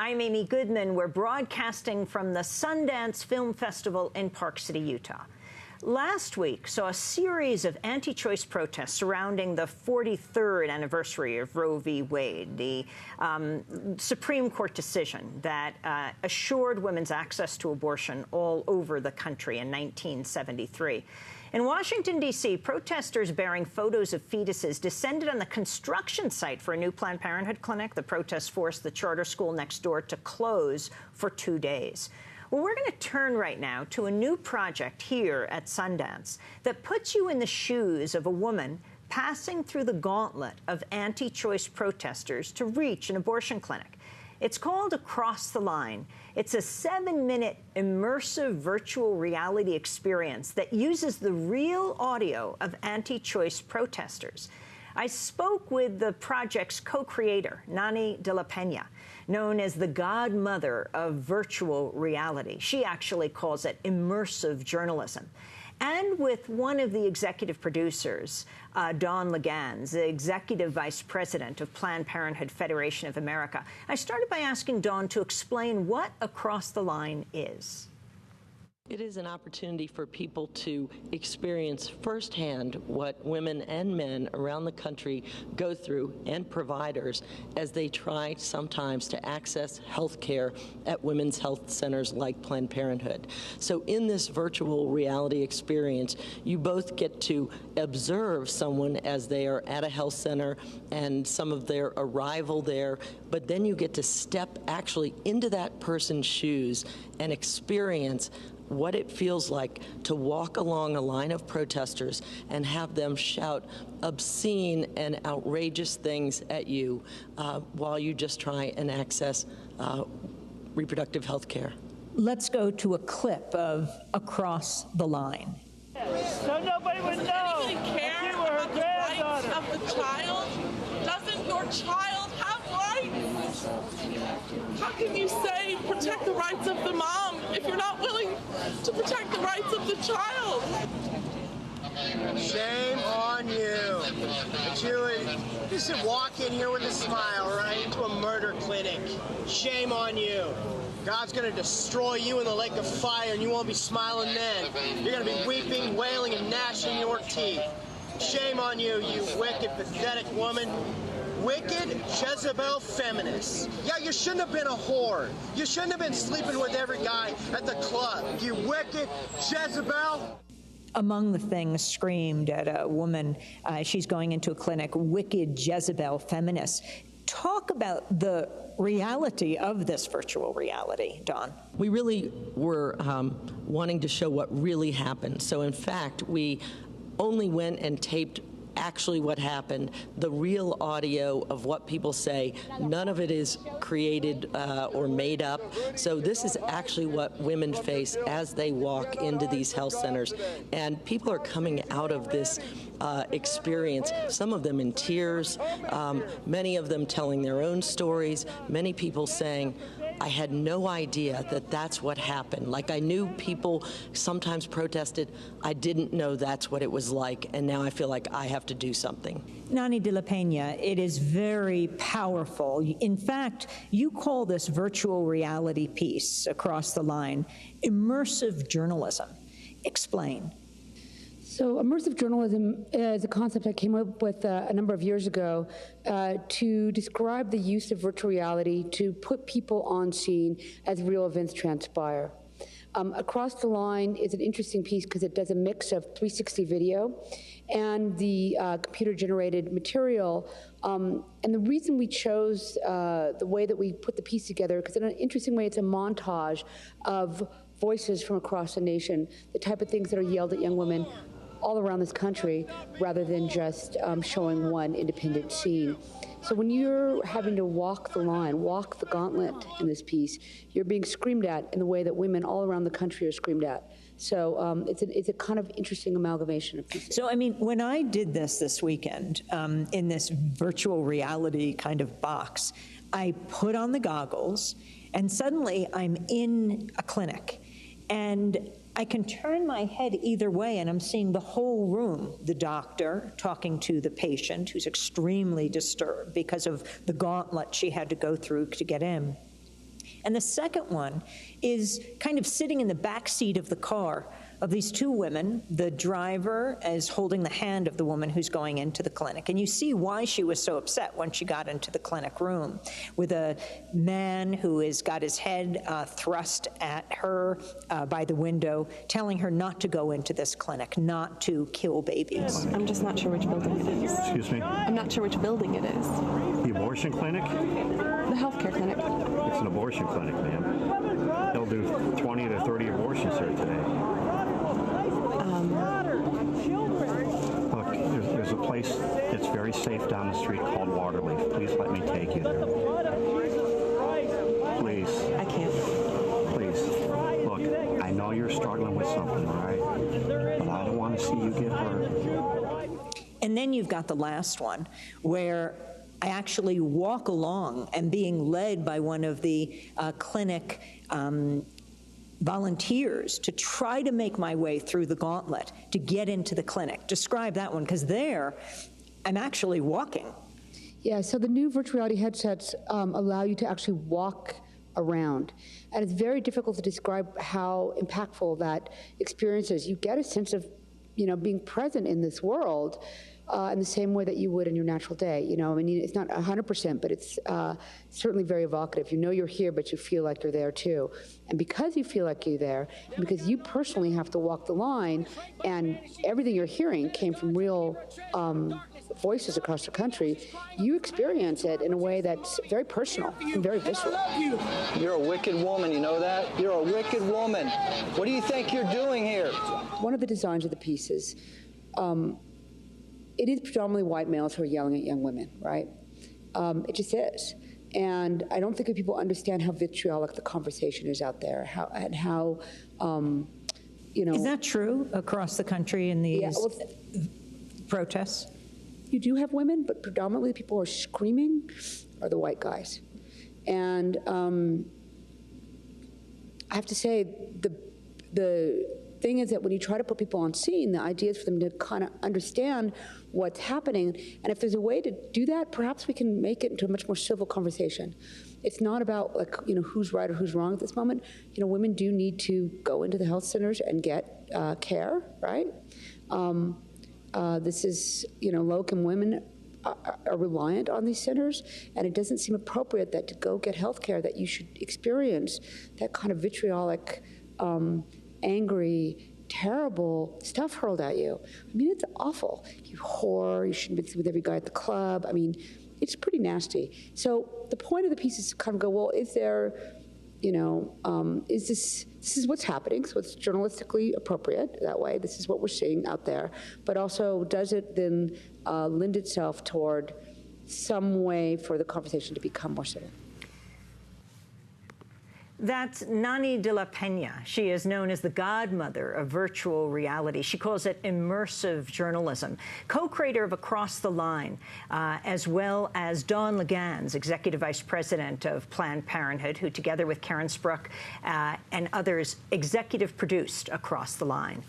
I'm Amy Goodman. We're broadcasting from the Sundance Film Festival in Park City, Utah. Last week saw a series of anti-choice protests surrounding the 43rd anniversary of Roe v. Wade, the Supreme Court decision that assured women's access to abortion all over the country in 1973. In Washington, D.C., protesters bearing photos of fetuses descended on the construction site for a new Planned Parenthood clinic. The protests forced the charter school next door to close for 2 days. Well, we're going to turn right now to a new project here at Sundance that puts you in the shoes of a woman passing through the gauntlet of anti-choice protesters to reach an abortion clinic. It's called Across the Line. It's a 7-minute immersive virtual reality experience that uses the real audio of anti-choice protesters. I spoke with the project's co-creator, Nani de la Peña, known as the godmother of virtual reality. She actually calls it immersive journalism. And with one of the executive producers, Dawn Legans, the executive vice president of Planned Parenthood Federation of America. I started by asking Dawn to explain what Across the Line is. It is an opportunity for people to experience firsthand what women and men around the country go through, and providers, as they try sometimes to access health care at women's health centers like Planned Parenthood. So in this virtual reality experience, you both get to observe someone as they are at a health center and some of their arrival there, but then you get to step actually into that person's shoes and experience what it feels like to walk along a line of protesters and have them shout obscene and outrageous things at you while you just try and access reproductive health care. Let's go to a clip of Across the Line. So nobody would know. Does anybody care about the rights of the child? Doesn't your child have rights? How can you say protect the rights of the mom if you're not willing to protect the rights of the child? Shame on you. But you just walk in here with a smile, right, into a murder clinic. Shame on you. God's going to destroy you in the lake of fire, and you won't be smiling then. You're going to be weeping, wailing, and gnashing your teeth. Shame on you, you wicked, pathetic woman. Wicked Jezebel Feminist. Yeah, you shouldn't have been a whore. You shouldn't have been sleeping with every guy at the club. You wicked Jezebel. Among the things screamed at a woman, she's going into a clinic, wicked Jezebel Feminist. Talk about the reality of this virtual reality, Dawn. We really were wanting to show what really happened. So in fact, we only went and taped actually what happened, the real audio of what people say. None of it is created or made up. So this is actually what women face as they walk into these health centers. And people are coming out of this experience, some of them in tears, many of them telling their own stories, many people saying, I had no idea that that's what happened. Like, I knew people sometimes protested. I didn't know that's what it was like, and now I feel like I have to do something. Nani de la Peña, it is very powerful. In fact, you call this virtual reality piece, Across the Line, immersive journalism. Explain. So immersive journalism is a concept I came up with a number of years ago to describe the use of virtual reality to put people on scene as real events transpire. Across the Line is an interesting piece because it does a mix of 360 video and the computer-generated material. And the reason we chose the way that we put the piece together, because in an interesting way, it's a montage of voices from across the nation, the type of things that are yelled at young women all around this country, rather than just showing one independent scene. So when you're having to walk the line, walk the gauntlet in this piece, you're being screamed at in the way that women all around the country are screamed at. So it's a kind of interesting amalgamation of pieces. So, I mean, when I did this weekend in this virtual reality kind of box, I put on the goggles, and suddenly I'm in a clinic. And I can turn my head either way, and I'm seeing the whole room, the doctor talking to the patient who's extremely disturbed because of the gauntlet she had to go through to get in. And the second one is kind of sitting in the back seat of the car of these two women. The driver is holding the hand of the woman who's going into the clinic. And you see why she was so upset when she got into the clinic room, with a man who has got his head thrust at her by the window, telling her not to go into this clinic, not to kill babies. I'm just not sure which building it is. Excuse me? I'm not sure which building it is. The abortion clinic? The healthcare clinic. It's an abortion clinic, ma'am. They'll do 20 to 30 abortions here today. Look, there's a place that's very safe down the street called Waterleaf. Please let me take you there. Please. I can't. Please. Look, I know you're struggling with something, all right? But I don't want to see you get hurt. And then you've got the last one, where I actually walk along and being led by one of the clinic volunteers to try to make my way through the gauntlet to get into the clinic. Describe that one, because there I'm actually walking. Yeah, so the new virtual reality headsets allow you to actually walk around. And it's very difficult to describe how impactful that experience is. You get a sense of, being present in this world in the same way that you would in your natural day. I mean, it's not 100%, but it's certainly very evocative. You know you're here, but you feel like you're there too. And because you feel like you're there, and because you personally have to walk the line, and everything you're hearing came from real voices across the country, you experience it in a way that's very personal and very visceral. You're a wicked woman, you know that? You're a wicked woman. What do you think you're doing here? One of the designs of the pieces, it is predominantly white males who are yelling at young women, right? It just is. And I don't think that people understand how vitriolic the conversation is out there, how Is that true across the country in these protests? You do have women, but predominantly the people who are screaming are the white guys. And I have to say, the thing is that when you try to put people on scene, the idea is for them to kind of understand what's happening. And if there's a way to do that, perhaps we can make it into a much more civil conversation. It's not about who's right or who's wrong at this moment. Women do need to go into the health centers and get care, right? This is, low-income women are reliant on these centers, and it doesn't seem appropriate that to go get health care that you should experience that kind of vitriolic, angry, terrible stuff hurled at you. I mean, it's awful. You whore, you shouldn't be with every guy at the club. I mean, it's pretty nasty. So the point of the piece is to kind of go, well, is there, is this is what's happening, so it's journalistically appropriate that way. This is what we're seeing out there. But also, does it then lend itself toward some way for the conversation to become more civil? That's Nani de la Peña. She is known as the godmother of virtual reality. She calls it immersive journalism. Co-creator of Across the Line, as well as Dawn Legans, Executive Vice President of Planned Parenthood, who together with Karen Spruck and others executive produced Across the Line.